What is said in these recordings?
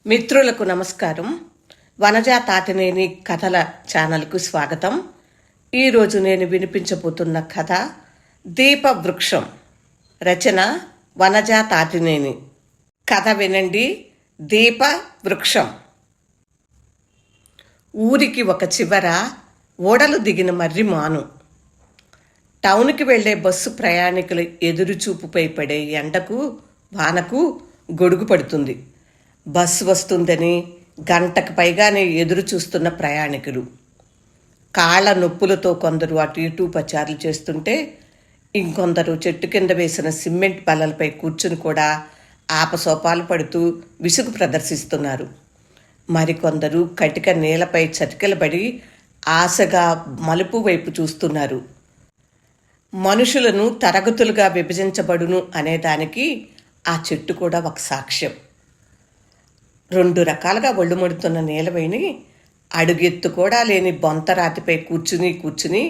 మిత్రులకు నమస్కారం. వనజ తాతినేని కథల ఛానల్కు స్వాగతం. ఈరోజు నేను వినిపించబోతున్న కథ దీపవృక్షం. రచన వనజ తాతినేని. కథ వినండి. దీపవృక్షం. ఊరికి ఒక చివర ఓడలు దిగిన మర్రి మాను. టౌన్కి వెళ్లే బస్సు ప్రయాణికుల ఎదురుచూపుపై పడే ఎండకు వానకు గొడుగు పడుతుంది. బస్సు వస్తుందని గంటకు పైగానే ఎదురు చూస్తున్న ప్రయాణికులు. కాళ్ళ నొప్పులతో కొందరు అటు ఇటు పచారులు చేస్తుంటే, ఇంకొందరు చెట్టు కింద వేసిన సిమెంట్ బల్లలపై కూర్చుని కూడా ఆపసోపాలు పడుతూ విసుగు ప్రదర్శిస్తున్నారు. మరికొందరు కటిక నేలపై చతికిలబడి ఆశగా మలుపు వైపు చూస్తున్నారు. మనుషులను తరగతులుగా విభజించబడును అనేదానికి ఆ చెట్టు కూడా ఒక సాక్ష్యం. 2 రకాలుగా ఒళ్ళు ముడుతున్న నీలవేణి అడుగెత్తు కూడా లేని బొంతరాతిపై కూర్చుని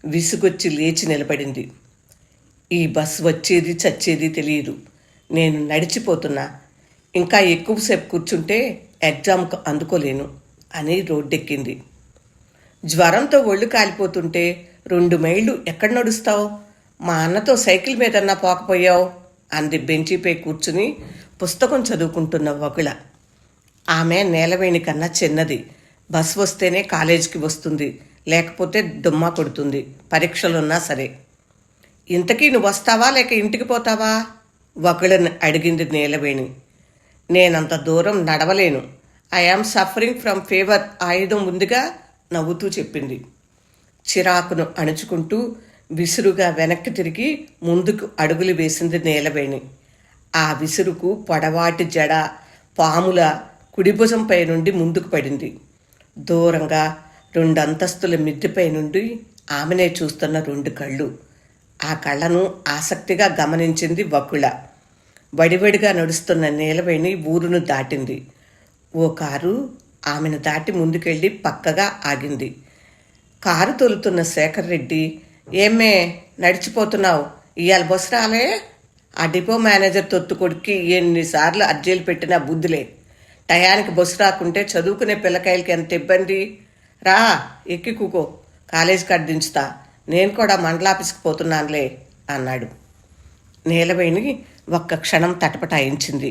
విసుగొచ్చి లేచి నిలబడింది. ఈ బస్సు వచ్చేది చచ్చేది తెలియదు. నేను నడిచిపోతున్నా. ఇంకా ఎక్కువసేపు కూర్చుంటే ఎగ్జామ్కు అందుకోలేను అని రోడ్డెక్కింది. జ్వరంతో ఒళ్ళు కాలిపోతుంటే 2 మైళ్ళు ఎక్కడ నడుస్తావు? మా అన్నతో సైకిల్ మీదన్నా పోకపోయావు అంది బెంచీపై కూర్చుని పుస్తకం చదువుకుంటున్న వకుళ. ఆమె నీలవేణి కన్నా చిన్నది. బస్సు వస్తేనే కాలేజీకి వస్తుంది, లేకపోతే దుమ్మా కొడుతుంది, పరీక్షలున్నా సరే. ఇంతకీ నువ్వు వస్తావా లేక ఇంటికి పోతావా? వకుళని అడిగింది నీలవేణి. నేనంత దూరం నడవలేను. I am suffering from fever. ఆయుధం ఉందిగా నవ్వుతూ చెప్పింది. చిరాకును అణుచుకుంటూ విసురుగా వెనక్కి తిరిగి ముందుకు అడుగులు వేసింది నీలవేణి. ఆ విసురుకు పొడవాటి జడ పాముల కుడిభుజంపై నుండి ముందుకు పడింది. దూరంగా 2 అంతస్తుల మిద్దెపై నుండి ఆమెనే చూస్తున్న 2 కళ్ళు. ఆ కళ్ళను ఆసక్తిగా గమనించింది వకుళ. వడివడిగా నడుస్తున్న నీలవేణి ఊరును దాటింది. ఓ కారు ఆమెను దాటి ముందుకెళ్ళి పక్కగా ఆగింది. కారు తోలుతున్న శేఖర్ రెడ్డి, ఏమే నడిచిపోతున్నావు? ఇవాళ బస్సు రాలే? ఆ డిపో మేనేజర్ తొత్తు కొడుక్కి ఎన్నిసార్లు అర్జీలు పెట్టినా బుద్ధిలే. టయానికి బస్సు రాకుంటే చదువుకునే పిల్లకాయలకి ఎంత ఇబ్బంది. రా, ఎక్కి కూకో, కాలేజీ కార్డు దించుతా. నేను కూడా మండలాఫీస్కి పోతున్నానులే అన్నాడు. నీలవేణి ఒక్క క్షణం తటపటాయించింది.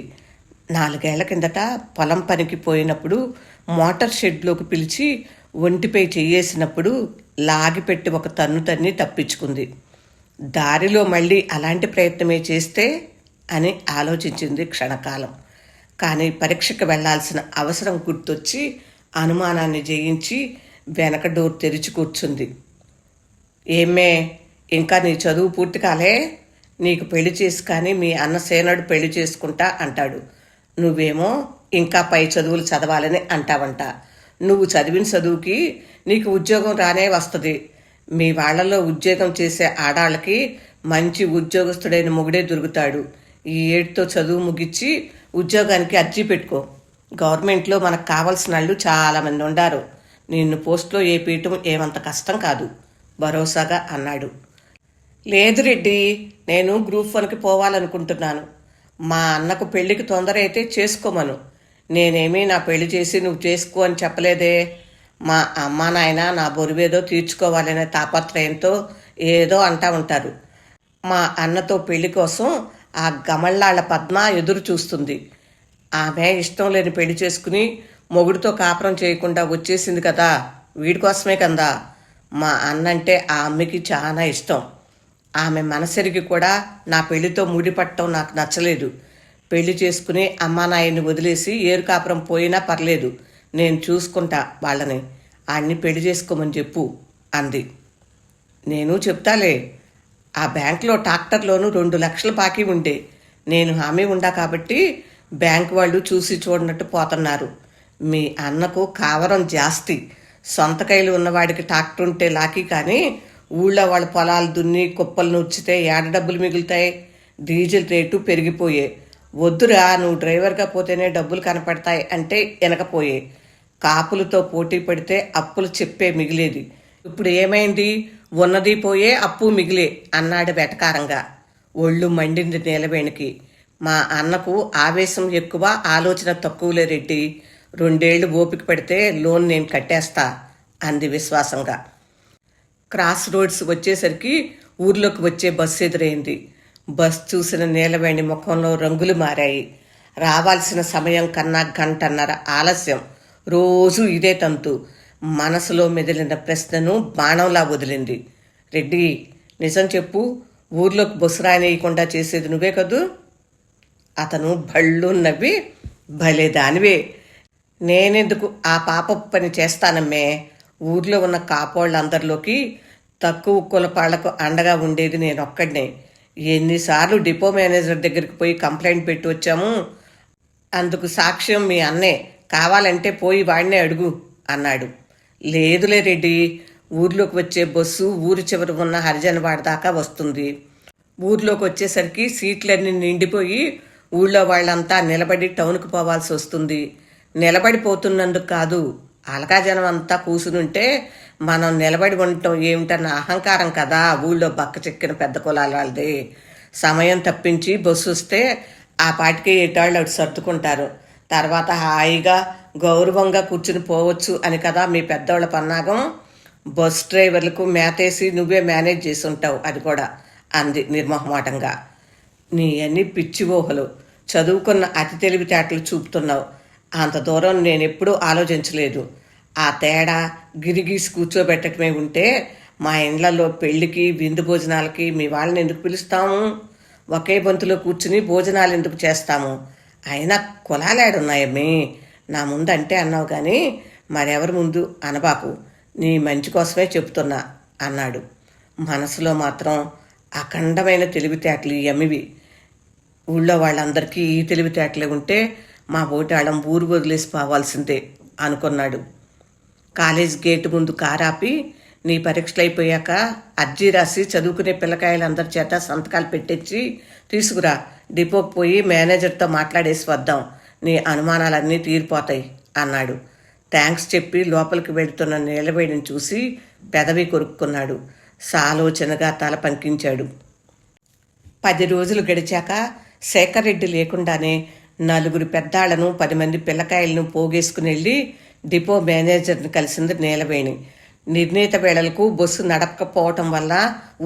4 ఏళ్ల కిందట పొలం పనికి పోయినప్పుడు మోటార్ షెడ్లోకి పిలిచి ఒంటిపై చెయ్యేసినప్పుడు లాగిపెట్టి ఒక తన్ని తప్పించుకుంది. దారిలో మళ్ళీ అలాంటి ప్రయత్నమే చేస్తే అని ఆలోచించింది క్షణకాలం. కానీ పరీక్షకు వెళ్లాల్సిన అవసరం గుర్తొచ్చి అనుమానాన్ని జయించి వెనక డోర్ తెరిచి కూర్చుంది. ఏమే, ఇంకా నీ చదువు పూర్తి కాలే? నీకు పెళ్లి చేసి కానీ మీ అన్న సేనడు పెళ్లి చేసుకుంటా అంటాడు. నువ్వేమో ఇంకా పై చదువులు చదవాలని అంటావంట. నువ్వు చదివిన చదువుకి నీకు ఉద్యోగం రానే వస్తుంది. మీ వాళ్లలో ఉద్యోగం చేసే ఆడాళ్ళకి మంచి ఉద్యోగస్తుడైన మొగుడే దొరుకుతాడు. ఈ ఏడుతో చదువు ముగిచ్చి ఉద్యోగానికి అర్జీ పెట్టుకో. గవర్నమెంట్లో మనకు కావాల్సిన వాళ్ళు చాలామంది ఉండారు. నిన్ను పోస్ట్లో ఏ పీయటం ఏమంత కష్టం కాదు భరోసాగా అన్నాడు. లేదు రెడ్డి, నేను గ్రూప్ 1కి పోవాలనుకుంటున్నాను. మా అన్నకు పెళ్లికి తొందర అయితే చేసుకోమను. నేనేమీ నా పెళ్లి చేసి నువ్వు చేసుకో అని చెప్పలేదే. మా అమ్మా నాయన నా బొరువేదో తీర్చుకోవాలనే తాపత్రయంతో ఏదో అంటా ఉంటారు. మా అన్నతో పెళ్లి కోసం ఆ గమళ్ళాళ్ల పద్మ ఎదురు చూస్తుంది. ఆమె ఇష్టం లేని పెళ్లి చేసుకుని మొగుడితో కాపురం చేయకుండా వచ్చేసింది కదా, వీడి కోసమే కదా. మా అన్నంటే ఆ అమ్మకి చాలా ఇష్టం. ఆమె మనసెరిగి కూడా నా పెళ్లితో ముడిపట్టడం నాకు నచ్చలేదు. పెళ్లి చేసుకుని అమ్మా నాయన్ని వదిలేసి ఏరు కాపురం పోయినా పర్లేదు, నేను చూసుకుంటా వాళ్ళని. ఆడిని పెళ్లి చేసుకోమని చెప్పు అంది. నేను చెప్తాలే. ఆ బ్యాంకులో ట్రాక్టర్లోనూ 2 లక్షల బాకీ ఉండే. నేను హామీ ఉండా కాబట్టి బ్యాంకు వాళ్ళు చూసి చూడనట్టు పోతున్నారు. మీ అన్నకు కావరం జాస్తి. సొంతకాయలు ఉన్నవాడికి ట్రాక్టర్ ఉంటే లాకీ, కానీ ఊళ్ళో వాళ్ళ పొలాలు దున్ని కుప్పలు నూర్చితే ఏడ డబ్బులు మిగులుతాయి? డీజిల్ రేటు పెరిగిపోయే. వద్దురా, నువ్వు డ్రైవర్గా పోతేనే డబ్బులు కనపడతాయి అంటే వెనకపోయే. కాపులతో పోటీ పడితే అప్పులు చెప్పే మిగిలేది. ఇప్పుడు ఏమైంది? ఉన్నది పోయే, అప్పు మిగిలే అన్నాడు వెటకారంగా. ఒళ్ళు మండింది నీలవేణికి. మా అన్నకు ఆవేశం ఎక్కువ, ఆలోచన తక్కువలే రెడ్డి. 2 ఏళ్ళు ఓపిక పెడితే లోన్ నేను కట్టేస్తా అంది విశ్వాసంగా. క్రాస్ రోడ్స్ వచ్చేసరికి ఊర్లోకి వచ్చే బస్సు ఎదురైంది. బస్ చూసిన నీలవేణి ముఖంలో రంగులు మారాయి. రావాల్సిన సమయం కన్నా 1.5 గంట ఆలస్యం. రోజూ ఇదే తంతు. మనసులో మెదిలిన ప్రశ్నను బాణంలా వదిలింది. రెడ్డి, నిజం చెప్పు, ఊర్లోకి బస్సు రానియకుండా చేసేది నువ్వే కదూ? అతను భళ్ళు నవ్వి, భలే దానివే, నేనెందుకు ఆ పాపపు పని చేస్తానమ్మే. ఊర్లో ఉన్న కాపోళ్ళందరిలోకి తక్కువ కులపాళ్లకు అండగా ఉండేది నేనొక్కడినే. ఎన్నిసార్లు డిపో మేనేజర్ దగ్గరికి పోయి కంప్లైంట్ పెట్టి వచ్చాము. అందుకు సాక్ష్యం మీ అన్నే. కావాలంటే పోయి వాడినే అడుగు అన్నాడు. లేదులే రెడ్డి, ఊర్లోకి వచ్చే బస్సు ఊరి చివరి ఉన్న హరిజనవాడ దాకా వస్తుంది. ఊర్లోకి వచ్చేసరికి సీట్లన్నీ నిండిపోయి ఊళ్ళో వాళ్ళంతా నిలబడి టౌన్కి పోవాల్సి వస్తుంది. నిలబడిపోతున్నందుకు కాదు, అలగా జనం అంతా కూసునుంటే మనం నిలబడి ఉండటం ఏమిటన్న అహంకారం కదా ఊళ్ళో బక్క చెక్కిన పెద్ద కులాల వాళ్ళది. సమయం తప్పించి బస్సు వస్తే ఆ పాటికి ఏటాళ్ళు అటు సర్దుకుంటారు. తర్వాత హాయిగా గౌరవంగా కూర్చుని పోవచ్చు అని కదా మీ పెద్దోళ్ళ పన్నాగం. బస్ డ్రైవర్లకు మేతేసి నువ్వే మేనేజ్ చేసి ఉంటావు, అది కూడా అంది నిర్మోహమాటంగా. నీ అన్ని పిచ్చి ఊహలు, చదువుకున్న అతి తెలివితేటలు చూపుతున్నావు. అంత దూరం నేనెప్పుడూ ఆలోచించలేదు. ఆ తేడా గిరిగీసి కూర్చోబెట్టడమే ఉంటే మా ఇండ్లలో పెళ్లికి విందు భోజనాలకి మీ వాళ్ళని ఎందుకు పిలుస్తాము? ఒకే బంతులో కూర్చుని భోజనాలు ఎందుకు చేస్తాము? అయినా కులాలేడున్నాయమ్మి. నా ముందు అంటే అన్నావు కానీ మరెవరి ముందు అనబాకు. నీ మంచి కోసమే చెప్తున్నా అన్నాడు. మనసులో మాత్రం అఖండమైన తెలివితేటలు ఈ అమ్మివి. ఊళ్ళో వాళ్ళందరికీ ఈ తెలివితేటలే ఉంటే మా బోటాళం ఊరు వదిలేసి పోవాల్సిందే అనుకున్నాడు. కాలేజ్ గేటు ముందు కారాపి, నీ పరీక్షలు అయిపోయాక అర్జీ రాసి చదువుకునే పిల్లకాయలందరి చేత సంతకాలు పెట్టించి తీసుకురా. డిపోకి పోయి మేనేజర్తో మాట్లాడేసి వద్దాం. నీ అనుమానాలన్నీ తీరిపోతాయి అన్నాడు. థ్యాంక్స్ చెప్పి లోపలికి వెళుతున్న నీలవేడిని చూసి పెదవి కొరుక్కున్నాడు. సాలోచనగా తల పంకించాడు. 10 రోజులు గడిచాక శేఖర్ రెడ్డి లేకుండానే 4 పెద్దాళ్లను 10 మంది పిల్లకాయలను పోగేసుకుని వెళ్ళి డిపో మేనేజర్ని కలిసింది నీలవేణి. నిర్ణీత వేళలకు బస్సు నడపకపోవటం వల్ల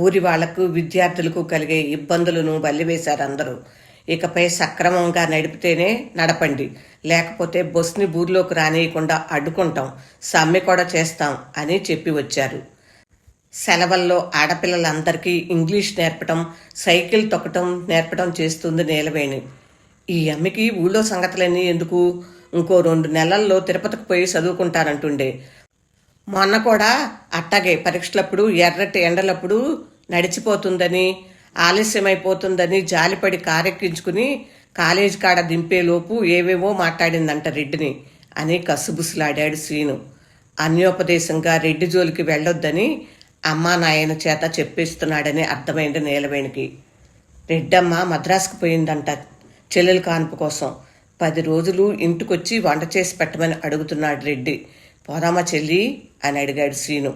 ఊరి వాళ్లకు విద్యార్థులకు కలిగే ఇబ్బందులను వల్లివేశారు అందరూ. ఇకపై సక్రమంగా నడిపితేనే నడపండి, లేకపోతే బస్సుని ఊర్లోకి రానియకుండా అడ్డుకుంటాం, సమ్మె కూడా చేస్తాం అని చెప్పి వచ్చారు. సెలవుల్లో ఆడపిల్లలందరికీ ఇంగ్లీష్ నేర్పటం, సైకిల్ తొక్కటం నేర్పటం చేస్తుంది నీలవేణి. ఈ అమ్మకి ఊళ్ళో సంగతులన్నీ ఎందుకు? ఇంకో 2 నెలల్లో తిరుపతికి పోయి చదువుకుంటానంటుండే. మొన్న కూడా అట్టాగే పరీక్షలప్పుడు ఎర్రటి ఎండలప్పుడు నడిచిపోతుందని, ఆలస్యమైపోతుందని జాలిపడి కారెక్కించుకుని కాలేజీ కాడ దింపేలోపు ఏవేవో మాట్లాడిందంట రెడ్డిని అని కసుబుసులాడాడు శ్రీను. అన్యోపదేశంగా రెడ్డి జోలికి వెళ్ళొద్దని అమ్మా నాయన చేత చెప్పేస్తున్నాడని అర్థమైంది నీలవేణికి. రెడ్డమ్మ మద్రాసుకు పోయిందంట చెల్లెలు కాన్పు కోసం. 10 రోజులు ఇంటికొచ్చి వంట చేసి పెట్టమని అడుగుతున్నాడు రెడ్డి. పోదామా చెల్లి అని అడిగాడు శ్రీను.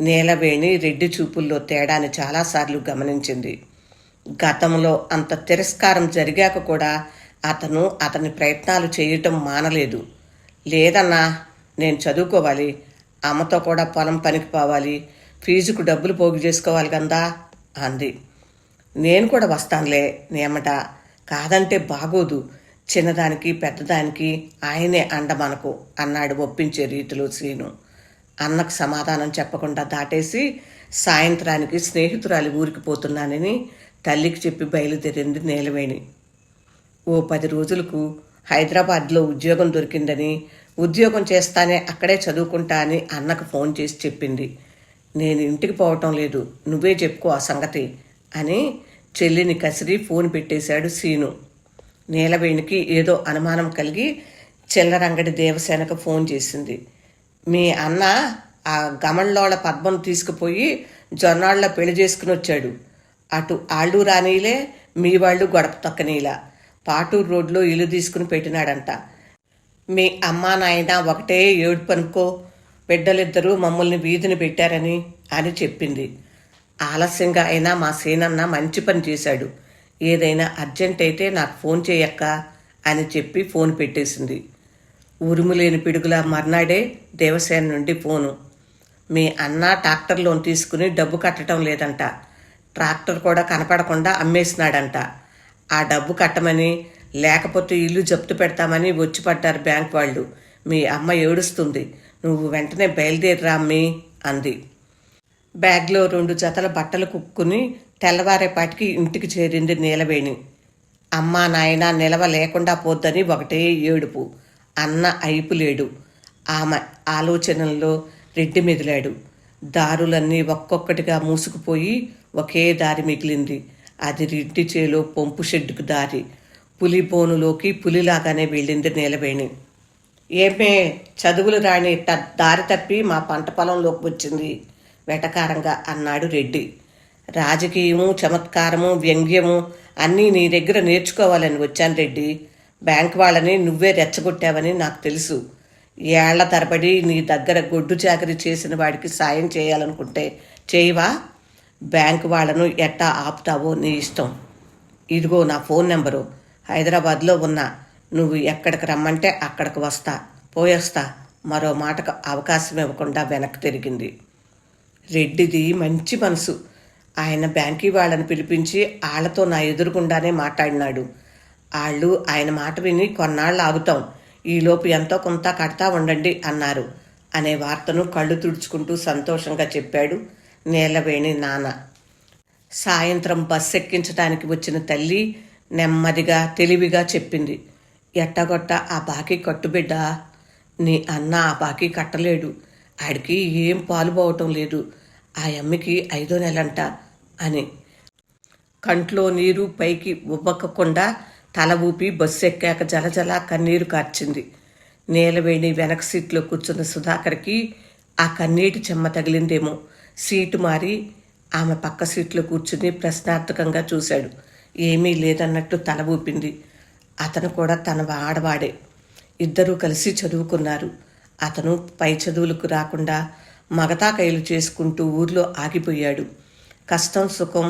నీలవేణి రెడ్డి చూపుల్లో తేడాని చాలాసార్లు గమనించింది. గతంలో అంత తిరస్కారం జరిగాక కూడా అతను అతని ప్రయత్నాలు చేయటం మానలేదు. లేదన్నా, నేను చదువుకోవాలి, అమ్మతో కూడా పొలం పనికి పోవాలి, ఫీజుకు డబ్బులు పోగు చేసుకోవాలి కదా అంది. నేను కూడా వస్తానులే నేమట, కాదంటే బాగోదు, చిన్నదానికి పెద్దదానికి ఆయనే అండ మనకు అన్నాడు ఒప్పించే రీతిలో శ్రీను. అన్నకు సమాధానం చెప్పకుండా దాటేసి సాయంత్రానికి స్నేహితురాలి ఊరికి పోతున్నానని తల్లికి చెప్పి బయలుదేరింది నీలవేణి. ఓ 10 రోజులకు హైదరాబాద్లో ఉద్యోగం దొరికిందని, ఉద్యోగం చేస్తానే అక్కడే చదువుకుంటా అని అన్నకు ఫోన్ చేసి చెప్పింది. నేను ఇంటికి పోవటం లేదు, నువ్వే చెప్పుకో ఆ సంగతి అని చెల్లిని కసిరి ఫోన్ పెట్టేశాడు శ్రీను. నీలవేణికి ఏదో అనుమానం కలిగి చిల్లరంగడి దేవసేనకు ఫోన్ చేసింది. మీ అన్న ఆ గమళ్ళోళ్ళ పద్మను తీసుకుపోయి జొన్నాళ్ళ పెళ్లి చేసుకుని వచ్చాడు. అటు ఆళ్ళు రానీలే, మీ వాళ్ళు గడప తొక్కనీలా. పాటూరు రోడ్లో ఇల్లు తీసుకుని పెట్టినాడంట. మీ అమ్మా నాయన ఒకటే ఏడుపు అనుకో, బిడ్డలిద్దరూ మమ్మల్ని వీధిని పెట్టారని అని చెప్పింది. ఆలస్యంగా అయినా మా సీనన్న మంచి పని చేశాడు. ఏదైనా అర్జెంట్ అయితే నాకు ఫోన్ చేయక్క అని చెప్పి ఫోన్ పెట్టేసింది. ఉరుములేని పిడుగులా మర్నాడే దేవసేన నుండి ఫోను. మీ అన్న ట్రాక్టర్ లోన్ తీసుకుని డబ్బు కట్టడం లేదంట. ట్రాక్టర్ కూడా కనపడకుండా అమ్మేసినాడంట. ఆ డబ్బు కట్టమని, లేకపోతే ఇల్లు జప్తు పెడతామని వచ్చి పడ్డారు బ్యాంక్ వాళ్ళు. మీ అమ్మ ఏడుస్తుంది. నువ్వు వెంటనే బయలుదేరిరా అమ్మీ అంది. బ్యాగ్లో 2 జతల బట్టలు కుక్కుని తెల్లవారేపాటికి ఇంటికి చేరింది నీలవేణి. అమ్మా నాయన నిలవ లేకుండా పోద్దని ఒకటే ఏడుపు. అన్న అయిపు లేడు. ఆమె ఆలోచనల్లో రెడ్డి మెదిలాడు. దారులన్నీ ఒక్కొక్కటిగా మూసుకుపోయి ఒకే దారి మిగిలింది. అది రెడ్డి చేలో పంపు షెడ్డుకు దారి. పులిబోనులోకి పులిలాగానే వెళ్ళింది నీలవేణి. ఏమే చదువులు రాని దారి తప్పి మా పంట పొలంలోకి వచ్చింది వెటకారంగా అన్నాడు రెడ్డి. రాజకీయము, చమత్కారము, వ్యంగ్యము అన్నీ నీ దగ్గర నేర్చుకోవాలని వచ్చాను రెడ్డి. బ్యాంక్ వాళ్ళని నువ్వే రెచ్చగొట్టావని నాకు తెలుసు. ఏళ్ల తరబడి నీ దగ్గర గొడ్డు చాకరీ చేసిన వాడికి సాయం చేయాలనుకుంటే చేయవా? బ్యాంకు వాళ్ళను ఎట్టా ఆపుతావో నీ ఇష్టం. ఇదిగో నా ఫోన్ నెంబరు. హైదరాబాద్లో ఉన్నా. నువ్వు ఎక్కడికి రమ్మంటే అక్కడికి వస్తా, పోయేస్తా. మరో మాటకు అవకాశం ఇవ్వకుండా వెనక్కి తిరిగింది. రెడ్డిది మంచి మనసు. ఆయన బ్యాంకీ వాళ్ళని పిలిపించి వాళ్ళతో నా ఎదురుగుండానే మాట్లాడినాడు. వాళ్ళు ఆయన మాట విని కొన్నాళ్ళు ఆగుతాం, ఈలోపు ఎంతో కొంత కడతా ఉండండి అన్నారు అనే వార్తను కళ్ళు తుడుచుకుంటూ సంతోషంగా చెప్పాడు నీలవేణి నాన్న. సాయంత్రం బస్సు ఎక్కించడానికి వచ్చిన తల్లి నెమ్మదిగా తెలివిగా చెప్పింది. ఎట్టగొట్ట ఆ బాకీ కట్టుబిడ్డ. నీ అన్న ఆ బాకీ కట్టలేడు. ఆడికి ఏం పాలు పోవటం లేదు. ఆ అమ్మికి 5వ నెలంట అని. కంట్లో నీరు పైకి ఉబ్బకకుండా తల ఊపి బస్సు ఎక్కాక జలజల కన్నీరు కార్చింది. నీలవేణి వెనక సీట్లో కూర్చున్న సుధాకర్కి ఆ కన్నీటి చెమ్మ తగిలిందేమో. సీటు మారి ఆమె పక్క సీట్లో కూర్చుని ప్రశ్నార్థకంగా చూశాడు. ఏమీ లేదన్నట్టు తల ఊపింది. అతను కూడా తన ఆడవాడే. ఇద్దరూ కలిసి చదువుకున్నారు. అతను పై చదువులకు రాకుండా మగతాకైలు చేసుకుంటూ ఊర్లో ఆగిపోయాడు. కష్టం సుఖం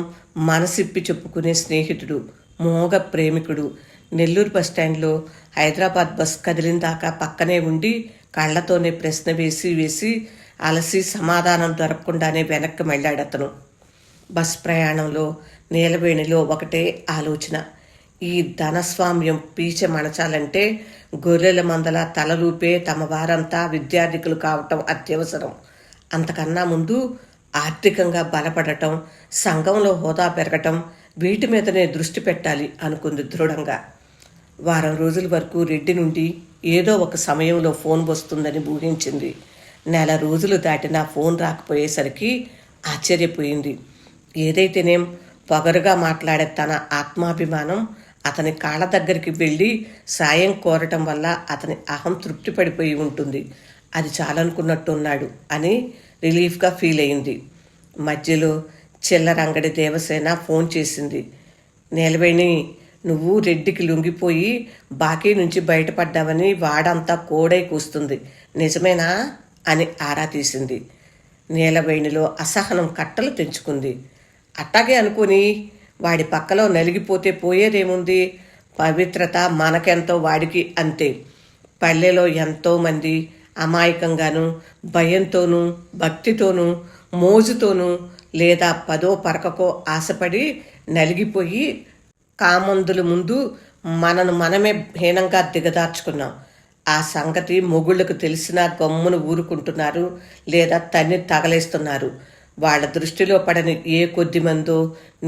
మనసిప్పి చెప్పుకునే స్నేహితుడు, మోగ ప్రేమికుడు. నెల్లూరు బస్టాండ్లో హైదరాబాద్ బస్ కదిలిందాకా పక్కనే ఉండి కళ్లతోనే ప్రశ్న వేసి అలసి సమాధానం దొరకకుండానే వెనక్కి వెళ్ళాడతను. బస్ ప్రయాణంలో నీలవేణిలో ఒకటే ఆలోచన. ఈ ధనస్వామ్యం పీచ మణచాలంటే గొర్రెల మందల తలలూపే తమ వారంతా విద్యార్థికులు కావటం అత్యవసరం. అంతకన్నా ముందు ఆర్థికంగా బలపడటం, సంఘంలో హోదా పెరగటం, వీటి మీదనే దృష్టి పెట్టాలి అనుకుంది దృఢంగా. వారం రోజుల వరకు రెడ్డి నుండి ఏదో ఒక సమయంలో ఫోన్ వస్తుందని ఊహించింది. నెల రోజులు దాటినా ఫోన్ రాకపోయేసరికి ఆశ్చర్యపోయింది. ఏదైతేనేం పొగరుగా మాట్లాడే తన ఆత్మాభిమానం అతని కాళ్ళ దగ్గరికి వెళ్ళి సాయం కోరటం వల్ల అతని అహం తృప్తి పడిపోయి ఉంటుంది. అది చాలనుకున్నట్టున్నాడు అని రిలీఫ్గా ఫీల్ అయింది. మధ్యలో చిల్లరంగడి దేవసేన ఫోన్ చేసింది. నీలవేణి, నువ్వు రెడ్డికి లొంగిపోయి బాకీ నుంచి బయటపడ్డావని వాడంతా కోడై కూస్తుంది, నిజమేనా అని ఆరా తీసింది. నీలవేణిలో అసహనం కట్టలు తెంచుకుంది. అట్టాగే అనుకుని వాడి పక్కలో నలిగిపోతే పోయేదేముంది? పవిత్రత మనకెంతో వాడికి అంతే. పల్లెలో ఎంతోమంది అమాయకంగాను, భయంతోనూ, భక్తితోనూ, మోజుతోనూ లేదా పదో పరకకో ఆశపడి నలిగిపోయి కామందుల ముందు మనను మనమే హీనంగా దిగదార్చుకున్నాం. ఆ సంగతి మొగుళ్లకు తెలిసినా గమ్మును ఊరుకుంటున్నారు లేదా తన్ని తగలేస్తున్నారు. వాళ్ళ దృష్టిలో పడని ఏ కొద్ది మందో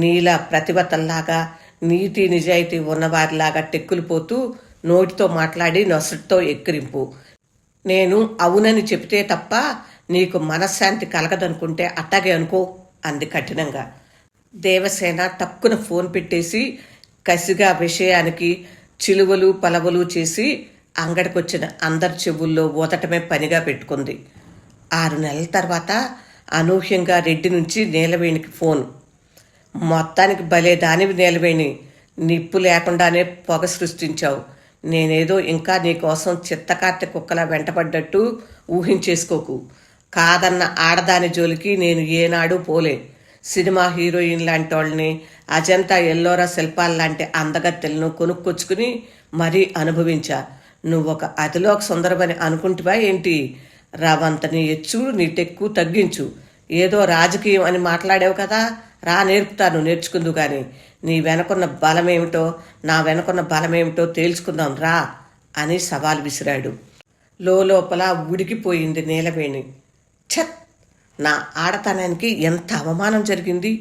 నీలా ప్రతిభతల్లాగా నీతి నిజాయితీ ఉన్నవారిలాగా టెక్కులు పోతూ నోటితో మాట్లాడి నొసటితో ఎక్కిరింపు. నేను అవునని చెబితే తప్ప నీకు మనశ్శాంతి కలగదనుకుంటే అట్టాగే అనుకో అంది కఠినంగా. దేవసేన టక్కున ఫోన్ పెట్టేసి కసిగా విషయానికి చిలువలు పలవలు చేసి అంగడికొచ్చిన అందరి చెవుల్లో ఊదటమే పనిగా పెట్టుకుంది. 6 నెలల తర్వాత అనూహ్యంగా రెడ్డి నుంచి నీలవేణికి ఫోన్. మొత్తానికి భలే దానివి నీలవేణి, నిప్పు లేకుండానే పొగ సృష్టించావు. నేనేదో ఇంకా నీకోసం చిత్తకార్తె కుక్కలా వెంటపడ్డట్టు ఊహించేసుకోకు. కాదన్న ఆడదాని జోలికి నేను ఏనాడు పోలే. సినిమా హీరోయిన్ లాంటి వాళ్ళని, అజంతా ఎల్లోరా శిల్పాల లాంటి అందగత్తెలను కొనుక్కొచ్చుకుని మరీ అనుభవించా. నువ్వొక అతిలోక సుందరమని అనుకుంటువా ఏంటి? రవంతని ఎచ్చు, నీ టెక్కు తగ్గించు. ఏదో రాజకీయం అని మాట్లాడావు కదా, రా నేర్పుతాను, నేర్చుకుందు కానీ. నీ వెనకున్న బలమేమిటో, నా వెనకున్న బలమేమిటో తేల్చుకుందాం రా అని సవాల్ విసిరాడు. లోపల ఉడికిపోయింది నీలవేణి. ఛత్! నా ఆడతనానికి ఎంత అవమానం జరిగింది.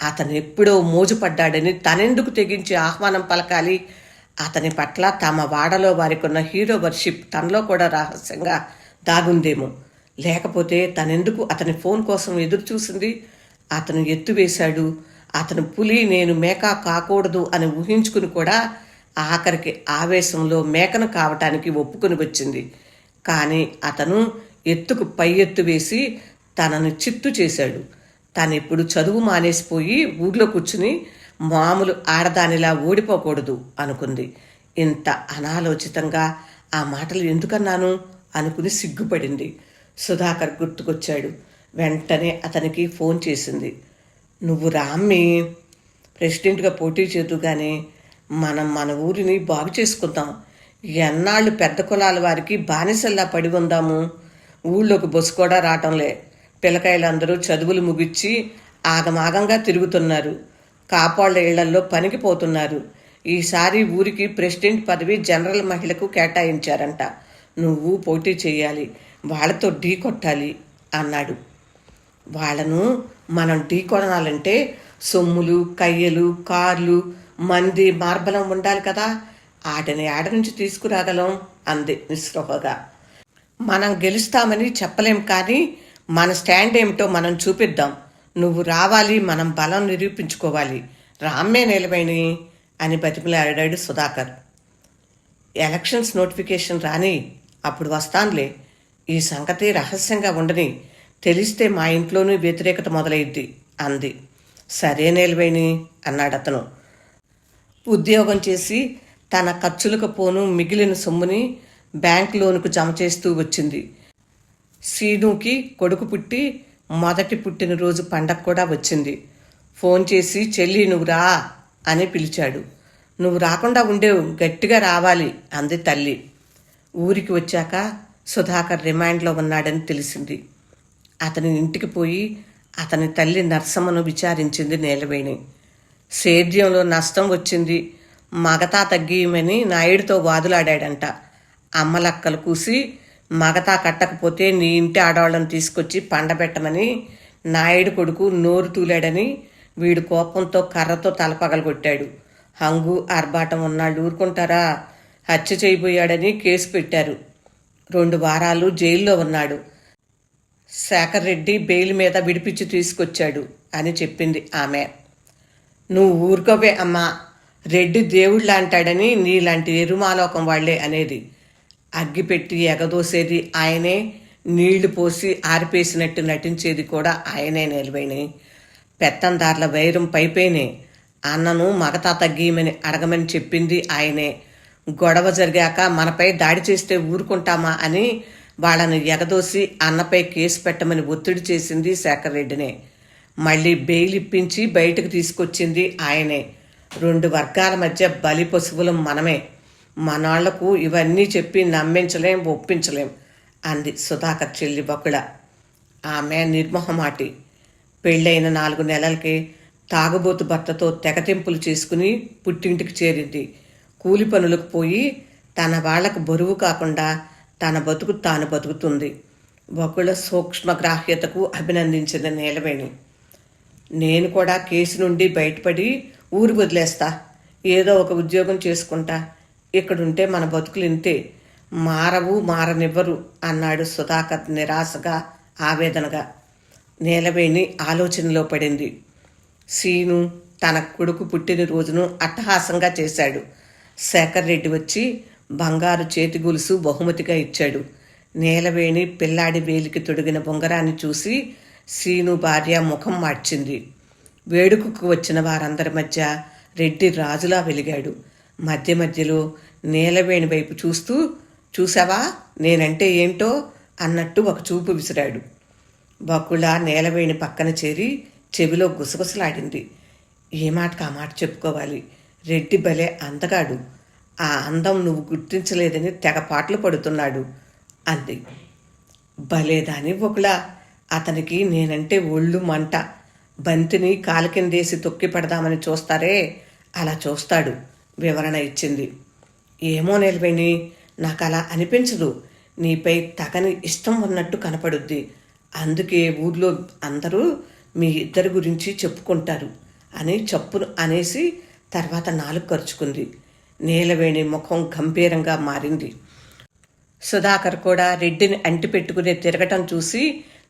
అతను ఎప్పుడో మోజుపడ్డాడని తనెందుకు తెగించి ఆహ్వానం పలకాలి? అతని పట్ల తమ వాడలో వారికి ఉన్న హీరో వర్షిప్ తనలో కూడా రహస్యంగా దాగుందేమో. లేకపోతే తనెందుకు అతని ఫోన్ కోసం ఎదురు చూసింది? అతను ఎత్తు వేశాడు. అతను పులి, నేను మేక కాకూడదు అని ఊహించుకుని కూడా ఆఖరికి ఆవేశంలో మేకను కావటానికి ఒప్పుకొని వచ్చింది. కానీ అతను ఎత్తుకు పై ఎత్తు వేసి తనను చిత్తు చేశాడు. తనెప్పుడు చదువు మానేసిపోయి ఊర్లో కూర్చుని మామూలు ఆడదానిలా ఓడిపోకూడదు అనుకుంది. ఇంత అనాలోచితంగా ఆ మాటలు ఎందుకన్నాను అనుకుని సిగ్గుపడింది. సుధాకర్ గుర్తుకొచ్చాడు. వెంటనే అతనికి ఫోన్ చేసింది. నువ్వు రామ్మి, ప్రెసిడెంట్గా పోటీ చేద్దు కానీ మనం మన ఊరిని బాగు చేసుకుందాం. ఎన్నాళ్ళు పెద్ద కులాల వారికి బానిసల్లా పడి ఉందాము. ఊళ్ళోకి బస్సు కూడా రావటంలే. పిల్లకాయలందరూ చదువులు ముగిచ్చి ఆగమాగంగా తిరుగుతున్నారు. కాపాళ్ళ ఇళ్లల్లో పనికి పోతున్నారు. ఈసారి ఊరికి ప్రెసిడెంట్ పదవి జనరల్ మహిళకు కేటాయించారంట. నువ్వు పోటీ చేయాలి, వాళ్ళతో ఢీ కొట్టాలి అన్నాడు. వాళ్ళను మనం ఢీ కొనాలంటే సొమ్ములు, కయ్యలు, కార్లు, మంది, మార్బలం ఉండాలి కదా. ఆటని ఆడ నుంచి తీసుకురాగలం అంది నిస్పృహగా. మనం గెలుస్తామని చెప్పలేం, కానీ మన స్టాండ్ ఏమిటో మనం చూపిద్దాం. నువ్వు రావాలి, మనం బలం నిరూపించుకోవాలి. రామ్మే నిలవేణి అని బతిమలాడాడు సుధాకర్. ఎలక్షన్స్ నోటిఫికేషన్ రాని, అప్పుడు వస్తానులే. ఈ సంగతి రహస్యంగా ఉండని, తెలిస్తే మా ఇంట్లోనూ వ్యతిరేకత మొదలైద్ది అంది. సరే నిలవేణి అన్నాడు అతను. ఉద్యోగం చేసి తన ఖర్చులకు పోను మిగిలిన సొమ్ముని బ్యాంక్ లోనుకు జమ చేస్తూ వచ్చింది. సీనుకి కొడుకు పుట్టి మొదటి పుట్టినరోజు పండగ కూడా వచ్చింది. ఫోన్ చేసి చెల్లి నువ్వు రా అని పిలిచాడు. నువ్వు రాకుండా ఉండేవు, గట్టిగా రావాలి అంది తల్లి. ఊరికి వచ్చాక సుధాకర్ రిమాండ్లో ఉన్నాడని తెలిసింది. అతని ఇంటికి పోయి అతని తల్లి నర్సమ్మను విచారించింది నీలవేణి. సేద్యంలో నష్టం వచ్చింది, మగతా తగ్గియమని నాయుడితో వాదులాడాడంట. అమ్మలక్కలు కూసి మగతా కట్టకపోతే నీ ఇంటి ఆడవాళ్ళని తీసుకొచ్చి పండబెట్టమని నాయుడు కొడుకు నోరు తూలాడని వీడు కోపంతో కర్రతో తలపగలగొట్టాడు. హంగు ఆర్భాటం ఉన్నాళ్ళు ఊరుకుంటారా? హత్య చేయబోయాడని కేసు పెట్టారు. 2 వారాలు జైల్లో ఉన్నాడు. శేఖర్ రెడ్డి బెయిల్ మీద విడిపించి తీసుకొచ్చాడు అని చెప్పింది ఆమె. నువ్వు ఊరుకోవే అమ్మా, రెడ్డి దేవుళ్ళ అంటాడని నీలాంటి ఎరుమాలోకం వాళ్లే అనేది. అగ్గిపెట్టి ఎగదోసేది ఆయనే, నీళ్లు పోసి ఆరిపేసినట్టు నటించేది కూడా ఆయనే నిలవేణి. పెత్తందార్ల వైరం పైపైనే. అన్నను మగతా తగ్గీయమని అడగమని చెప్పింది ఆయనే. గొడవ జరిగాక మనపై దాడి చేస్తే ఊరుకుంటామా అని వాళ్ళను ఎగదోసి అన్నపై కేసు పెట్టమని ఒత్తిడి చేసింది శేఖర్ రెడ్డినే. మళ్ళీ బెయిల్ ఇప్పించి బయటకు తీసుకొచ్చింది ఆయనే. 2 వర్గాల మధ్య బలి పశువులం మనమే. మనాళ్లకు ఇవన్నీ చెప్పి నమ్మించలేం, ఒప్పించలేం అంది సుధాకర్ చెల్లి బకుళ. ఆమె నిర్మోహమాటి. పెళ్ళైన 4 నెలలకే తాగుబోతు భర్తతో తెగతింపులు చేసుకుని పుట్టింటికి చేరింది. కూలి పనులకు పోయి తన వాళ్లకు బరువు కాకుండా తన బతుకు తాను బతుకుతుంది. బకుళ సూక్ష్మగ్రాహ్యతకు అభినందించిన నీలవేణి. నేను కూడా కేసు నుండి బయటపడి ఊరు వదిలేస్తా, ఏదో ఒక ఉద్యోగం చేసుకుంటా. ఇక్కడుంటే మన బతుకులు ఇంతే, మారవు, మారనివ్వరు అన్నాడు సుధాకర్ నిరాశగా, ఆవేదనగా. నీలవేణి ఆలోచనలో పడింది. సీను తన కొడుకు పుట్టినరోజును అట్టహాసంగా చేశాడు. శేఖర్ రెడ్డి వచ్చి బంగారు చేతి గొలుసు బహుమతిగా ఇచ్చాడు. నీలవేణి పిల్లాడి వేలికి తొడిగిన బొంగరాన్ని చూసి సీను భార్య ముఖం మార్చింది. వేడుకకు వచ్చిన వారందరి మధ్య రెడ్డి రాజులా వెలిగాడు. మధ్య మధ్యలో నీలవేణి వైపు చూస్తూ, చూసావా నేనంటే ఏంటో అన్నట్టు ఒక చూపు విసిరాడు. బకుళ నీలవేణి పక్కన చేరి చెవిలో గుసగుసలాడింది. ఏ మాటకు ఆ మాట చెప్పుకోవాలి. రెడ్డి భలే అందగాడు. ఆ అందం నువ్వు గుర్తించలేదని తెగ పాటలు పడుతున్నాడు అంది. భలేదాని ఒకలా, అతనికి నేనంటే ఒళ్ళు మంట. బంతిని కాలు కిందేసి తొక్కి పెడదామని చూస్తారే, అలా చూస్తాడు వివరణ ఇచ్చింది. ఏమో నిలవేణి, నాకు అలా అనిపించదు. నీపై తగని ఇష్టం ఉన్నట్టు కనపడుద్ది. అందుకే ఊర్లో అందరూ మీ ఇద్దరి గురించి చెప్పుకుంటారు అని చప్పును అనేసి తర్వాత నాలుగు ఖర్చుకుంది. నీలవేణి ముఖం గంభీరంగా మారింది. సుధాకర్ కూడా రెడ్డిని అంటిపెట్టుకుని తిరగటం చూసి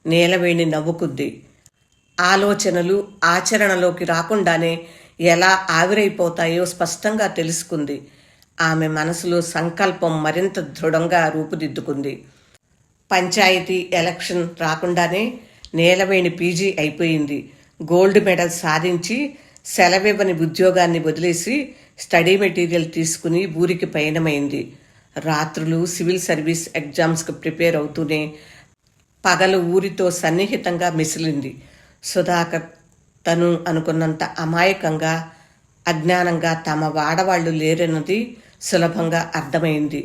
నీలవేణి నవ్వుకుంది. ఆలోచనలు ఆచరణలోకి రాకుండానే ఎలా ఆవిరైపోతాయో స్పష్టంగా తెలుసుకుంది. ఆమె మనసులో సంకల్పం మరింత దృఢంగా రూపుదిద్దుకుంది. పంచాయతీ ఎలక్షన్ రాకుండానే నీలవేణి పీజీ అయిపోయింది. గోల్డ్ మెడల్ సాధించి సెలవివ్వని ఉద్యోగాన్ని వదిలేసి స్టడీ మెటీరియల్ తీసుకుని ఊరికి పయనమైంది. రాత్రులు సివిల్ సర్వీస్ ఎగ్జామ్స్కి ప్రిపేర్ అవుతూనే పగలు ఊరితో సన్నిహితంగా మిసిలింది. సుధాకర్ తను అనుకున్నంత అమాయకంగా అజ్ఞానంగా తమ వాడవాళ్లు లేరన్నది సులభంగా అర్థమైంది.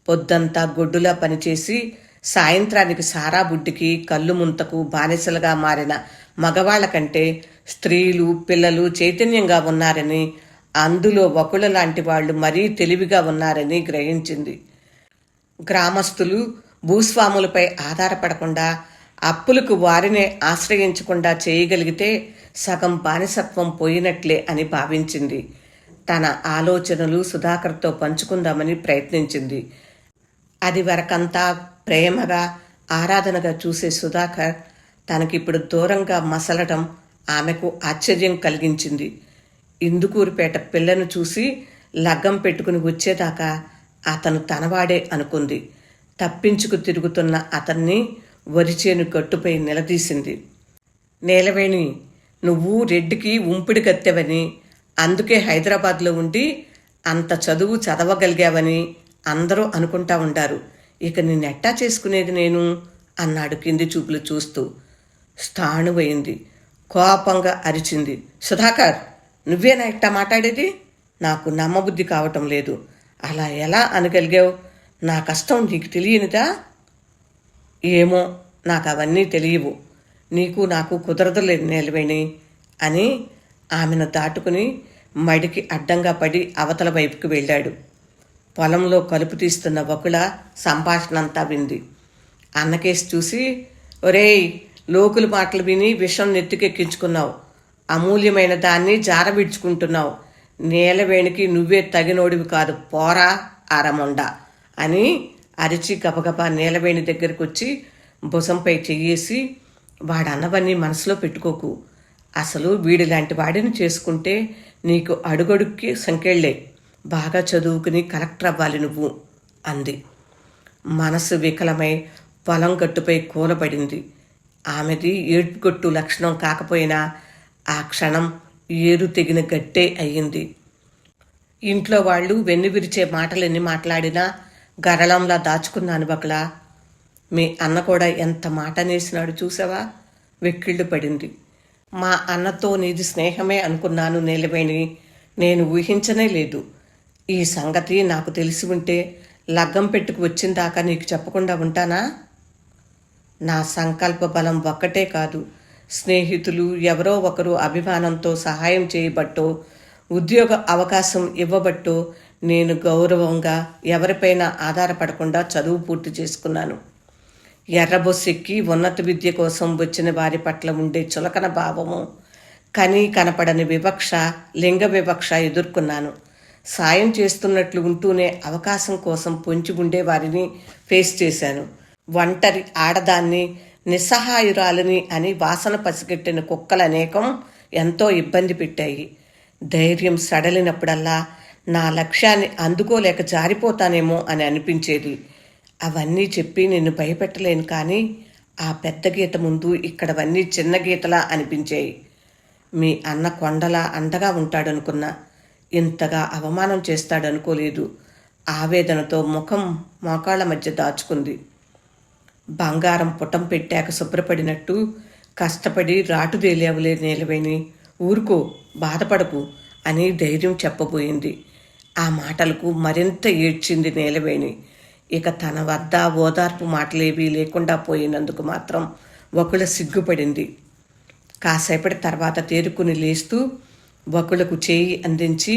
పొద్దంతా గొడ్డులా పనిచేసి సాయంత్రానికి సారా బుడ్డికి కళ్ళు ముంతకు బానిసలుగా మారిన మగవాళ్ల కంటే స్త్రీలు పిల్లలు చైతన్యంగా ఉన్నారని, అందులో ఒకళ్ళ లాంటి వాళ్ళు మరీ తెలివిగా ఉన్నారని గ్రహించింది. గ్రామస్తులు భూస్వాములపై ఆధారపడకుండా అప్పులకు వారినే ఆశ్రయించకుండా చేయగలిగితే సగం బానిసత్వం పోయినట్లే అని భావించింది. తన ఆలోచనలు సుధాకర్తో పంచుకుందామని ప్రయత్నించింది. అది వరకంతా ప్రేమగా ఆరాధనగా చూసే సుధాకర్ తనకిప్పుడు దూరంగా మసలటం ఆమెకు ఆశ్చర్యం కలిగించింది. ఇందుకూరుపేట పిల్లను చూసి లగ్గం పెట్టుకుని వచ్చేదాకా అతను తనవాడే అనుకుంది. తప్పించుకు తిరుగుతున్న అతన్ని వరిచేను గట్టుపై నిలదీసింది. నీలవేణి, నువ్వు రెడ్డికి ఉంపిడి గత్తెవని, అందుకే హైదరాబాద్లో ఉండి అంత చదువు చదవగలిగావని అందరూ అనుకుంటా ఉంటారు. ఇక నిన్నెట్టా చేసుకునేది నేను అన్నాడు కింది చూపులు చూస్తూ. స్థాణువైంది. కోపంగా అరిచింది. సుధాకర్, నువ్వేనా ఇట్టా మాట్లాడేది? నాకు నమ్మబుద్ధి కావటం లేదు. అలా ఎలా అనగలిగావు? నా కష్టం నీకు తెలియనిదా? ఏమో, నాకు అవన్నీ తెలియవు. నీకు నాకు కుదరదులేదు నీలవేణి అని ఆమెను దాటుకుని మడికి అడ్డంగా పడి అవతల వైపుకి వెళ్ళాడు. పొలంలో కలుపు తీస్తున్న వకుల సంభాషణ అంతా వింది. అన్నకేసి చూసి, ఒరేయ్, లోకుల మాటలు విని విషం నెత్తికెక్కించుకున్నావు. అమూల్యమైన దాన్ని జారవిడ్చుకుంటున్నావు. నీలవేణికి నువ్వే తగినోడివి కాదు, పోరా అరమొండ అని అరిచి గబగబా నీలవేణి దగ్గరికి వచ్చి భుజంపై చెయ్యేసి, వాడన్నవన్నీ మనసులో పెట్టుకోకు. అసలు వీడిలాంటి వాడిని చేసుకుంటే నీకు అడుగడుక్కి సంకెళ్ళే. బాగా చదువుకుని కలెక్టర్ అవ్వాలి నువ్వు అంది. మనసు వికలమై పొలం గట్టుపై కూలబడింది. ఆమెది ఏడ్పుగొట్టు లక్షణం కాకపోయినా ఆ క్షణం ఏరు తెగిన గట్టే అయ్యింది. ఇంట్లో వాళ్ళు వెన్నువిరిచే మాటలెన్ని మాట్లాడినా గరళంలా దాచుకున్నాను బకలా. మీ అన్న కూడా ఎంత మాట నేసినాడు చూసావా? వెక్కిళ్ళు పడింది. మా అన్నతో నీది స్నేహమే అనుకున్నాను నీలవేణి. నేను ఊహించనే లేదు. ఈ సంగతి నాకు తెలిసి ఉంటే లగ్గం పెట్టుకు వచ్చిందాకా నీకు చెప్పకుండా ఉంటానా? నా సంకల్ప బలం ఒక్కటే కాదు, స్నేహితులు ఎవరో ఒకరు అభిమానంతో సహాయం చేయబట్టో, ఉద్యోగ అవకాశం ఇవ్వబట్టో నేను గౌరవంగా ఎవరిపైనా ఆధారపడకుండా చదువు పూర్తి చేసుకున్నాను. ఎర్రబొస్సెక్కి ఉన్నత విద్య కోసం వచ్చిన వారి పట్ల ఉండే చులకన భావము, కనీ కనపడని వివక్ష, లింగ వివక్ష ఎదుర్కొన్నాను. సాయం చేస్తున్నట్లు ఉంటూనే అవకాశం కోసం పొంచి ఉండే వారిని ఫేస్ చేశాను. ఒంటరి ఆడదాన్ని, నిస్సహాయురాలిని అని వాసన పసిగట్టిన కుక్కలు అనేకం ఎంతో ఇబ్బంది పెట్టాయి. ధైర్యం సడలినప్పుడల్లా నా లక్ష్యాన్ని అందుకోలేక జారిపోతానేమో అని అనిపించేది. అవన్నీ చెప్పి నిన్ను భయపెట్టలేను, కానీ ఆ పెద్ద గీత ముందు ఇక్కడవన్నీ చిన్న గీతలా అనిపించాయి. మీ అన్న కొండలా అండగా ఉంటాడనుకున్నా, ఇంతగా అవమానం చేస్తాడనుకోలేదు. ఆవేదనతో ముఖం మోకాళ్ళ మధ్య దాచుకుంది. బంగారం పుటం పెట్టాక శుభ్రపడినట్టు కష్టపడి రాటుదేలేవులే నీలవేణి, ఊరుకో, బాధపడకు అని ధైర్యం చెప్పబోయింది. ఆ మాటలకు మరింత ఏడ్చింది నీలవేణి. ఇక తన వద్ద ఓదార్పు మాటలేవీ లేకుండా పోయినందుకు మాత్రం వకుల సిగ్గుపడింది. కాసేపటి తర్వాత తేరుకుని లేస్తూ వకులకు చేయి అందించి,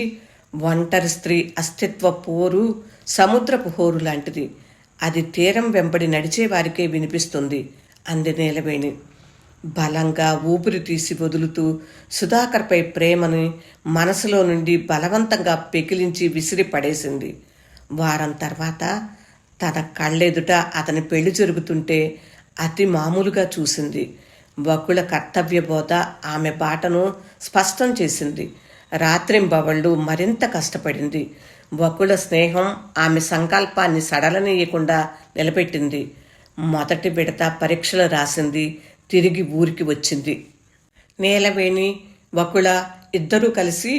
ఒంటరి స్త్రీ అస్తిత్వ పోరు సముద్రపు హోరు లాంటిది, అది తీరం వెంబడి నడిచే వారికే వినిపిస్తుంది అంది నీలవేణి. బలంగా ఊపిరి తీసి వదులుతూ సుధాకర్పై ప్రేమని మనసులో నుండి బలవంతంగా పెకిలించి విసిరి పడేసింది. వారం తర్వాత తన కళ్ళెదుట అతని పెళ్లి జరుగుతుంటే అతి మామూలుగా చూసింది. వకుల కర్తవ్యబోధ ఆమె బాటను స్పష్టం చేసింది. రాత్రింబవళ్ళు మరింత కష్టపడింది. వకుల స్నేహం ఆమె సంకల్పాన్ని సడలనీయకుండా నిలబెట్టింది. మొదటి విడత పరీక్షలు రాసింది. తిరిగి ఊరికి వచ్చింది. నీలవేణి, వకుల ఇద్దరూ కలిసి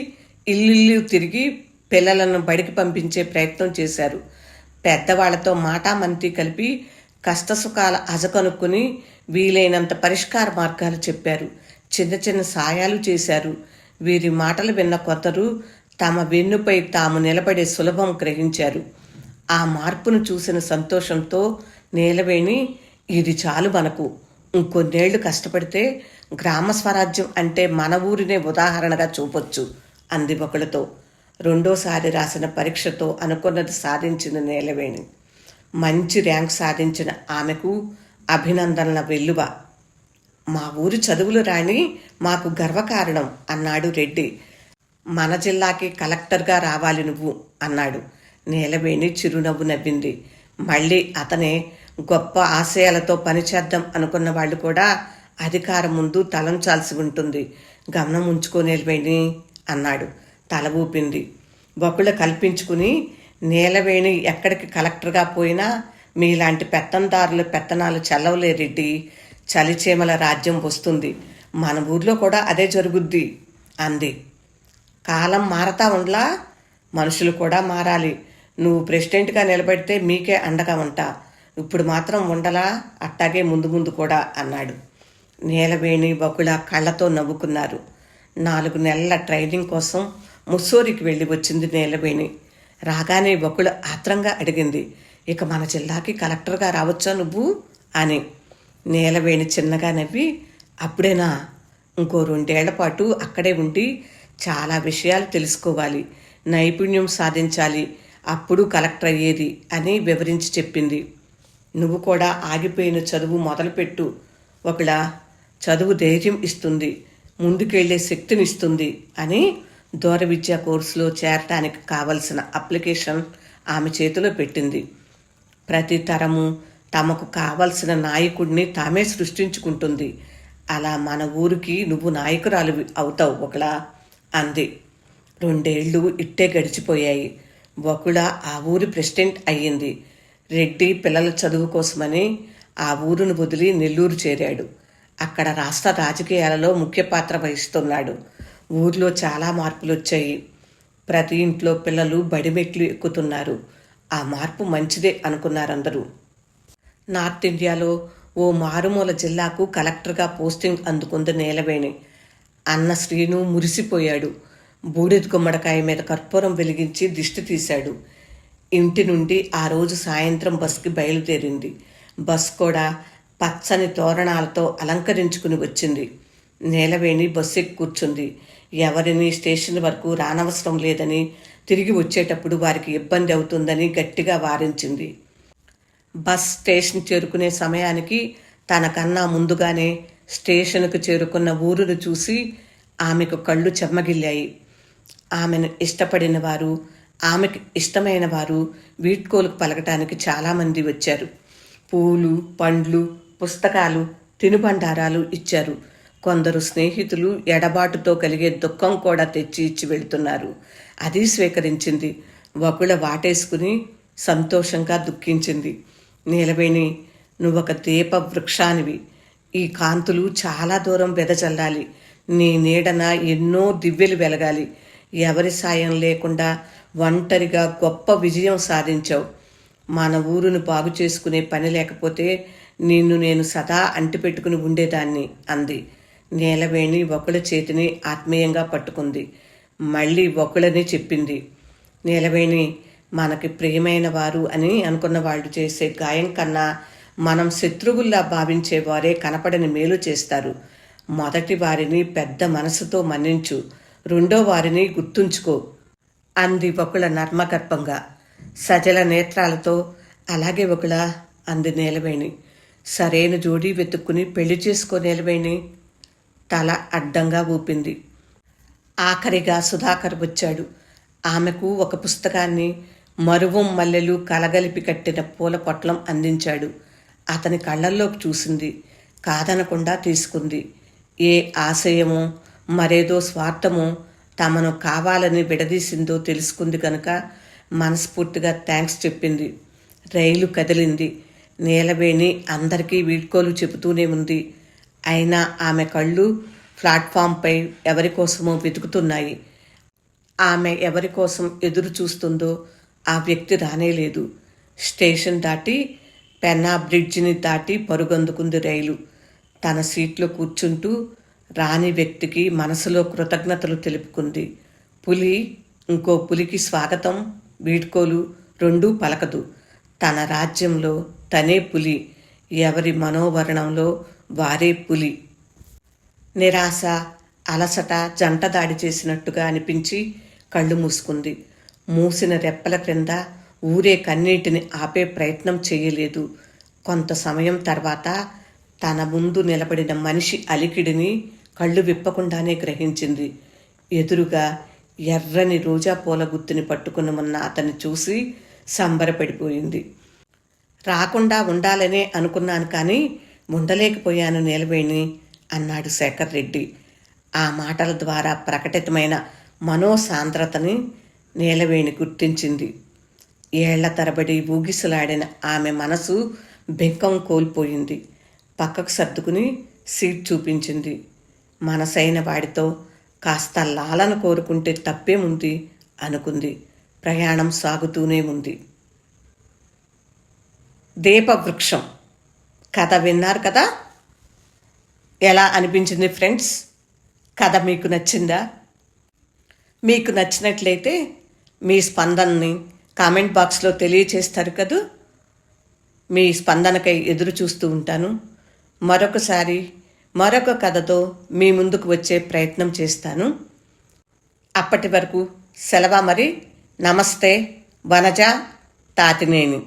ఇల్లు తిరిగి పిల్లలను బడికి పంపించే ప్రయత్నం చేశారు. పెద్దవాళ్లతో మాటామంతి కలిపి కష్టసుఖాల అజకనుక్కుని వీలైనంత పరిష్కార మార్గాలు చెప్పారు. చిన్న చిన్న సాయాలు చేశారు. వీరి మాటలు విన్న కొందరు తమ వెన్నుపై తాము నిలబడే సులభం గ్రహించారు. ఆ మార్పును చూసిన సంతోషంతో నీలవేణి, ఇది చాలు మనకు, ఇంకొన్నేళ్లు కష్టపడితే గ్రామ స్వరాజ్యం అంటే మన ఊరినే ఉదాహరణగా చూపొచ్చు అంది ఒకళ్ళతో. రెండోసారి రాసిన పరీక్షతో అనుకున్నది సాధించిన నీలవేణి. మంచి ర్యాంక్ సాధించిన ఆమెకు అభినందనల వెల్లువ. మా ఊరి చదువులు రాణి మాకు గర్వకారణం అన్నాడు రెడ్డి. మన జిల్లాకి కలెక్టర్గా రావాలి నువ్వు అన్నాడు. నీలవేణి చిరునవ్వు నవ్వింది. మళ్ళీ అతనే గొప్ప ఆశయాలతో పనిచేద్దాం అనుకున్న వాళ్ళు కూడా అధికారం ముందు తలంచాల్సి ఉంటుంది, గమనం ఉంచుకో నీలవేణి అన్నాడు. తల ఊపింది. వకుల కల్పించుకుని, నీలవేణి ఎక్కడికి కలెక్టర్గా పోయినా మీలాంటి పెత్తందారుల పెత్తనాలు చల్లవలే రెడ్డి, చలిచేమల రాజ్యం వస్తుంది, మన ఊర్లో కూడా అదే జరుగుద్ది అంది. కాలం మారతా ఉండలా, మనుషులు కూడా మారాలి. నువ్వు ప్రెసిడెంట్గా నిలబడితే మీకే అండగా ఉంటా, ఇప్పుడు మాత్రం ఉండలా, అట్టాగే ముందు ముందు కూడా అన్నాడు. నీలవేణి, వకుల కళ్ళతో నవ్వుకున్నారు. 4 నెలల ట్రైనింగ్ కోసం ముస్సోరికి వెళ్ళి వచ్చింది నీలవేణి. రాగానే వకుల ఆత్రంగా అడిగింది, ఇక మన జిల్లాకి కలెక్టర్గా రావచ్చా నువ్వు అని. నీలవేణి చిన్నగా నవ్వి, అప్పుడేనా, ఇంకో 2 ఏళ్ల పాటు అక్కడే ఉండి చాలా విషయాలు తెలుసుకోవాలి, నైపుణ్యం సాధించాలి, అప్పుడు కలెక్టర్ అయ్యేది అని వివరించి చెప్పింది. నువ్వు కూడా ఆగిపోయిన చదువు మొదలుపెట్టు, ఒకళ్ళ చదువు ధైర్యం ఇస్తుంది, ముందుకెళ్లే శక్తినిస్తుంది అని దూర విద్యా కోర్సులో చేరటానికి కావలసిన అప్లికేషన్ ఆమె చేతిలో పెట్టింది. ప్రతి తరము తమకు కావలసిన నాయకుడిని తామే సృష్టించుకుంటుంది. అలా మన ఊరికి నువ్వు నాయకురాలు అవుతావు ఒకలా అంది. 2 ఏళ్ళు ఇట్టే గడిచిపోయాయి. వకుల ఆ ఊరి ప్రెసిడెంట్ అయ్యింది. రెడ్డి పిల్లల చదువు కోసమని ఆ ఊరును వదిలి నెల్లూరు చేరాడు. అక్కడ రాష్ట్ర రాజకీయాలలో ముఖ్య పాత్ర వహిస్తున్నాడు. ఊర్లో చాలా మార్పులు వచ్చాయి. ప్రతి ఇంట్లో పిల్లలు బడిమెట్లు ఎక్కుతున్నారు. ఆ మార్పు మంచిదే అనుకున్నారందరూ. నార్త్ ఇండియాలో ఓ మారుమూల జిల్లాకు కలెక్టర్గా పోస్టింగ్ అందుకుంది నీలవేణి. అన్న శ్రీను మురిసిపోయాడు. బూడిద గుమ్మడికాయ మీద కర్పూరం వెలిగించి దిష్టి తీశాడు. ఇంటి నుండి ఆ రోజు సాయంత్రం బస్కి బయలుదేరింది. బస్ కూడా పచ్చని తోరణాలతో అలంకరించుకుని వచ్చింది. నీలవేణి బస్సు ఎక్కి కూర్చుంది. ఎవరిని స్టేషన్ వరకు రానవసరం లేదని, తిరిగి వచ్చేటప్పుడు వారికి ఇబ్బంది అవుతుందని గట్టిగా వారించింది. బస్ స్టేషన్ చేరుకునే సమయానికి తనకన్నా ముందుగానే స్టేషన్కు చేరుకున్న ఊరును చూసి ఆమెకు కళ్ళు చెమ్మగిల్లాయి. ఆమెను ఇష్టపడిన వారు, ఆమెకు ఇష్టమైన వారు వీడ్కోలుకు పలకటానికి చాలామంది వచ్చారు. పూలు, పండ్లు, పుస్తకాలు, తినుబండారాలు ఇచ్చారు. కొందరు స్నేహితులు ఎడబాటుతో కలిగే దుఃఖం కూడా తెచ్చి ఇచ్చి వెళుతున్నారు. అది స్వీకరించింది. వకుల వాటేసుకుని సంతోషంగా దుఃఖించింది. నీలవేణి, నువ్వొక దీప వృక్షానివి. ఈ కాంతులు చాలా దూరం వెదజల్లాలి. నీ నీడన ఎన్నో దివ్యలు వెలగాలి. ఎవరి సాయం లేకుండా ఒంటరిగా గొప్ప విజయం సాధించావు. మన ఊరును బాగు చేసుకునే పని లేకపోతే నిన్ను నేను సదా అంటిపెట్టుకుని ఉండేదాన్ని అంది. నీలవేణి ఒకళ్ళ చేతిని ఆత్మీయంగా పట్టుకుంది. మళ్ళీ ఒకళ్ళని చెప్పింది. నీలవేణి, మనకి ప్రియమైన వారు అని అనుకున్న వాళ్ళు చేసే గాయం కన్నా మనం శత్రువుల్లా భావించే వారే కనపడని మేలు చేస్తారు. మొదటి వారిని పెద్ద మనసుతో మన్నించు, రెండో వారిని గుర్తుంచుకో అంది ఒకళ్ళ నర్మగర్భంగా. సజల నేత్రాలతో అలాగే ఒకళ అంది నీలవేణి. సరైన జోడీ వెతుక్కుని పెళ్లి చేసుకో నీలవేణి. తల అడ్డంగా ఊపింది. ఆఖరిగా సుధాకర్ వచ్చాడు. ఆమెకు ఒక పుస్తకాన్ని, మరువం మల్లెలు కలగలిపి కట్టిన పూల పొట్లం అందించాడు. అతని కళ్ళల్లోకి చూసింది. కాదనకుండా తీసుకుంది. ఏ ఆశయమో మరేదో స్వార్థమో తమను కావాలని విడదీసిందో తెలుసుకుంది కనుక మనస్ఫూర్తిగా థ్యాంక్స్ చెప్పింది. రైలు కదిలింది. నీలవేణి అందరికీ వీడ్కోలు చెబుతూనే ఉంది. అయినా ఆమె కళ్ళు ప్లాట్ఫామ్పై ఎవరికోసమో వెతుకుతున్నాయి. ఆమె ఎవరికోసం ఎదురు చూస్తుందో ఆ వ్యక్తి రానేలేదు. స్టేషన్ దాటి పెన్నా బ్రిడ్జిని దాటి పరుగందుకుంది రైలు. తన సీట్లో కూర్చుంటూ రాని వ్యక్తికి మనసులో కృతజ్ఞతలు తెలుపుకుంది. పులి ఇంకో పులికి స్వాగతం, వీడ్కోలు రెండూ పలకదు. తన రాజ్యంలో తనే పులి, ఎవరి మనోవరణంలో వారే పులి. నిరాశ, అలసట జంట దాడి చేసినట్టుగా అనిపించి కళ్ళు మూసుకుంది. మూసిన రెప్పల క్రింద ఊరే కన్నీటిని ఆపే ప్రయత్నం చేయలేదు. కొంత సమయం తర్వాత తన ముందు నిలబడిన మనిషి అలికిడిని కళ్ళు విప్పకుండానే గ్రహించింది. ఎదురుగా ఎర్రని రోజా పూల గుత్తిని పట్టుకుని ఉన్న అతన్ని చూసి సంబరపడిపోయింది. రాకుండా ఉండాలనే అనుకున్నాను కానీ ఉండలేకపోయాను నీలవేణి అన్నాడు శేఖర్ రెడ్డి. ఆ మాటల ద్వారా ప్రకటితమైన మనోసాంద్రతని నీలవేణి గుర్తించింది. ఏళ్ల తరబడి ఊగిసలాడిన ఆమె మనసు బెంకం కోల్పోయింది. పక్కకు సర్దుకుని సీట్ చూపించింది. మనసైన వాడితో కాస్త లాలన కోరుకుంటే తప్పేముంది అనుకుంది. ప్రయాణం సాగుతూనే ఉంది. దీపవృక్షం కథ విన్నారు కదా. ఎలా అనిపించింది ఫ్రెండ్స్? కథ మీకు నచ్చిందా? మీకు నచ్చినట్లయితే మీ స్పందనని కామెంట్ బాక్స్లో తెలియచేస్తారు కదూ. మీ స్పందనకై ఎదురు చూస్తూ ఉంటాను. మరొకసారి మరొక కథతో మీ ముందుకు వచ్చే ప్రయత్నం చేస్తాను. అప్పటి వరకు సెలవు మరి. నమస్తే. వనజ తాతినేని.